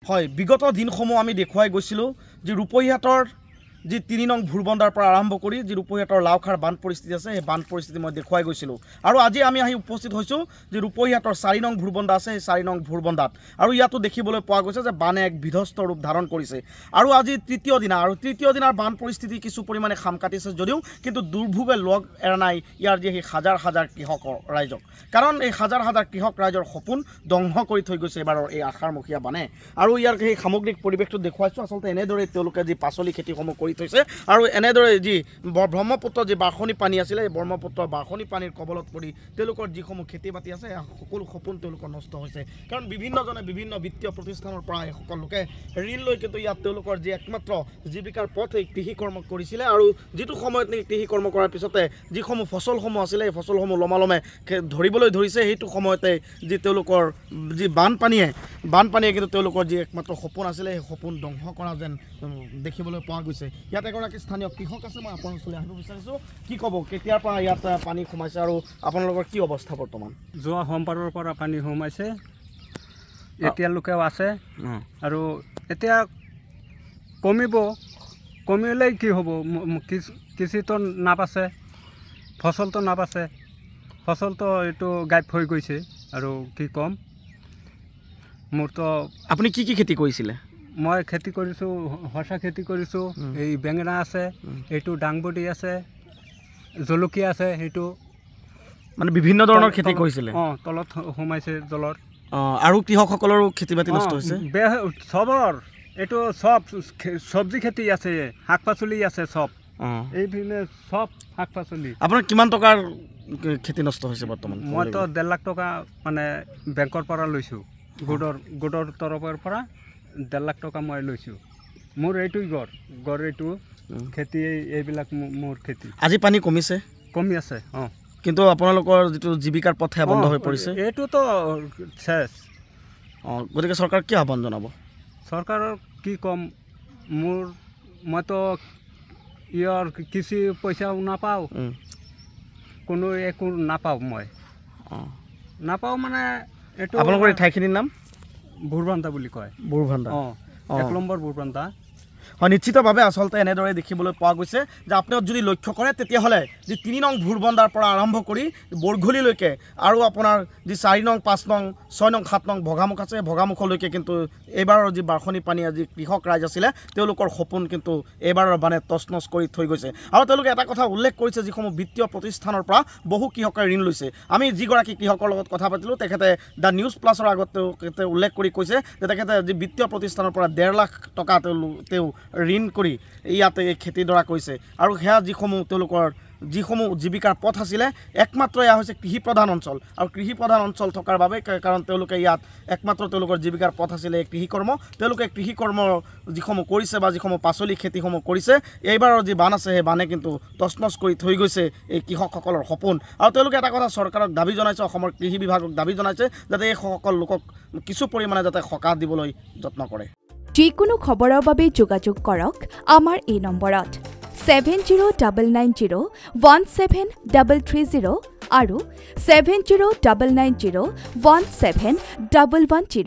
হয় বিগত দিনসমূহ আমি দেখুৱাই গৈছিলোঁ যে ৰূপহীহাটৰ যি ৩ নং ভুৰবন্দাৰ পৰা আৰম্ভ কৰি যি ৰূপহীহাটৰ লাওখাৰ বান পৰিস্থিতি আছে সেই বান পৰিস্থিতি মই দেখুৱাই গৈছিলোঁ আৰু আজি আমি আহি উপস্থিত হৈছোঁ যে ৰূপহীহাটৰ ৪ নং ভুৰবন্দা আছে সেই ৪ নং ভুৰবন্দাত আৰু ইয়াতো দেখিবলৈ পোৱা গৈছে যে বানে এক বিধ্বস্ত ৰূপ ধাৰণ কৰিছে আৰু আজি তৃতীয় দিনাৰ বান পৰিস্থিতি কিছু পৰিমাণে খাম কাটিছে যদিও কিন্তু দুৰ্ভোগে লগ এৰা নাই ইয়াৰ যি হাজাৰ হাজাৰ কৃষক ৰাইজক কাৰণ এই হাজাৰ হাজাৰ কৃষক ৰাইজৰ সপোন ধ্বংস কৰি থৈ গৈছে এবাৰৰ এই আষাৰমহীয়া বানে আৰু ইয়াৰ সেই সামগ্ৰিক পৰিৱেশটো দেখুৱাইছোঁ আচলতে এনেদৰে তেওঁলোকে যি পাচলি খেতিসমূহ কৰি থৈছে আৰু এনেদৰে যি ব্ৰহ্মপুত্ৰ যি বাঢ়নি পানী আছিলে এই ব্ৰহ্মপুত্ৰ বাঢ়নি পানীৰ কবলত পৰি তেওঁলোকৰ যিসমূহ খেতি বাতি আছে সকলো সপোন তেওঁলোকৰ নষ্ট হৈছে কাৰণ বিভিন্নজনে বিভিন্ন বিত্তীয় প্ৰতিষ্ঠানৰ পৰা এই সকলো লোকে ঋণ লৈ কিন্তু ইয়াত তেওঁলোকৰ যি একমাত্ৰ জীৱিকাৰ পথ এই কৃষি কৰ্ম কৰিছিলে আৰু যিটো সময়ত কৃষি কৰ্ম কৰাৰ পিছতে যিসমূহ ফচলসমূহ আছিলে এই ফচলসমূহ লমালমে ধৰিবলৈ ধৰিছে সেইটো সময়তে যি তেওঁলোকৰ যি বানপানীয়ে কিন্তু তেওঁলোকৰ যি একমাত্ৰ সপোন আছিলে সেই সপোন ধ্বংস কৰা যেন দেখিবলৈ পোৱা গৈছে ইয়াত এগৰাকী স্থানীয় কৃষক আছে মই আপোনাৰ ওচৰলৈ আহিব বিচাৰিছোঁ কি ক'ব কেতিয়াৰ পৰা ইয়াত পানী সোমাইছে আৰু আপোনালোকৰ কি অৱস্থা বৰ্তমান যোৱা সোমবাৰৰ পৰা পানী সোমাইছে এতিয়ালৈকেও আছে আৰু এতিয়া কমিলেই কি হ'ব কৃষিটো নাপাছে ফচলটো নাপাছে ফচলটো এইটো গায়ব হৈ গৈছে আৰু কি ক'ম মোৰতো আপুনি কি খেতি কৰিছিলে মই খেতি কৰিছোঁ হৰ্ষা খেতি কৰিছোঁ এই বেঙেনা আছে এইটো ডাংবডি আছে জলকীয়া আছে সেইটো মানে বিভিন্ন ধৰণৰ খেতি কৰিছিলে তলত সোমাইছে জলৰ আৰু কৃষকসকলৰো খেতি বাতি নষ্ট হৈছে চবৰ এইটো চব চব্জি খেতি আছে শাক পাচলি আছে চব এইপিনে চব শাক পাচলি আপোনাৰ কিমান টকাৰ খেতি নষ্ট হৈছে বৰ্তমান মইতো 1.5 লাখ টকা মানে বেংকৰ পৰা লৈছোঁ গোটৰ তৰফৰ পৰা 1.5 লাখ টকা মই লৈছোঁ মোৰ এইটোই গড় এইটো খেতি এইবিলাক মোৰ খেতি আজি পানী কমি আছে কিন্তু আপোনালোকৰ যিটো জীৱিকাৰ পথ বন্ধ হৈ পৰিছে এইটোতো শেষ গতিকে চৰকাৰ কি আহ্বান জনাব চৰকাৰৰ কি ক'ম মইতো ইয়াৰ কৃষি পইচাও নাপাওঁ কোনো একো নাপাওঁ মই নাপাওঁ মানে এইটো আপোনালোকৰ এই ঠাইখিনিৰ নাম ভুৰবন্দা বুলি কয় 1 নম্বৰ ভুৰবন্দা হয় নিশ্চিতভাৱে আচলতে এনেদৰে দেখিবলৈ পোৱা গৈছে যে আপোনাক যদি লক্ষ্য কৰে তেতিয়াহ'লে যি 3 নং ভুৰবন্দাৰ পৰা আৰম্ভ কৰি বৰঘুলিলৈকে আৰু আপোনাৰ যি 4 নং 5 নং 6 নং 7 নং ভগামুখ আছে ভগামুখলৈকে কিন্তু এইবাৰৰ যি বাঢ়নি পানী আজি কৃষক ৰাইজ আছিলে তেওঁলোকৰ সপোন কিন্তু এইবাৰৰ বানে তছনছ কৰি থৈ গৈছে আৰু তেওঁলোকে এটা কথা উল্লেখ কৰিছে যিসমূহ বিত্তীয় প্ৰতিষ্ঠানৰ পৰা বহু কৃষকে ঋণ লৈছে আমি যিগৰাকী কৃষকৰ লগত কথা পাতিলোঁ তেখেতে দ্য নিউজ প্লাছৰ আগত তেখেতে উল্লেখ কৰি কৈছে যে তেখেতে যি বিত্তীয় প্ৰতিষ্ঠানৰ পৰা 1.5 লাখ টকা তেওঁ ঋণ কৰি ইয়াতে খেতিডৰা কৰিছে আৰু সেয়া যিসমূহ জীৱিকাৰ পথ আছিলে একমাত্ৰ এয়া হৈছে কৃষি প্ৰধান অঞ্চল আৰু কৃষি প্ৰধান অঞ্চল থকাৰ বাবে কাৰণ তেওঁলোকে ইয়াত একমাত্ৰ তেওঁলোকৰ জীৱিকাৰ পথ আছিলে কৃষি কৰ্ম তেওঁলোকে কৃষি কৰ্ম যিসমূহ কৰিছে বা যিসমূহ পাচলি খেতিসমূহ কৰিছে এইবাৰৰ যি বান আছে সেই বানে কিন্তু তছনছ কৰি থৈ গৈছে এই কৃষকসকলৰ সপোন আৰু তেওঁলোকে এটা কথা চৰকাৰক দাবী জনাইছে অসমৰ কৃষি বিভাগক দাবী জনাইছে যাতে এই সকল লোকক কিছু পৰিমাণে যাতে সকাহ দিবলৈ যত্ন কৰে যিকোনো খবৰৰ বাবে যোগাযোগ কৰক আমাৰ এই নম্বৰত 7099017330 আৰু 7099017110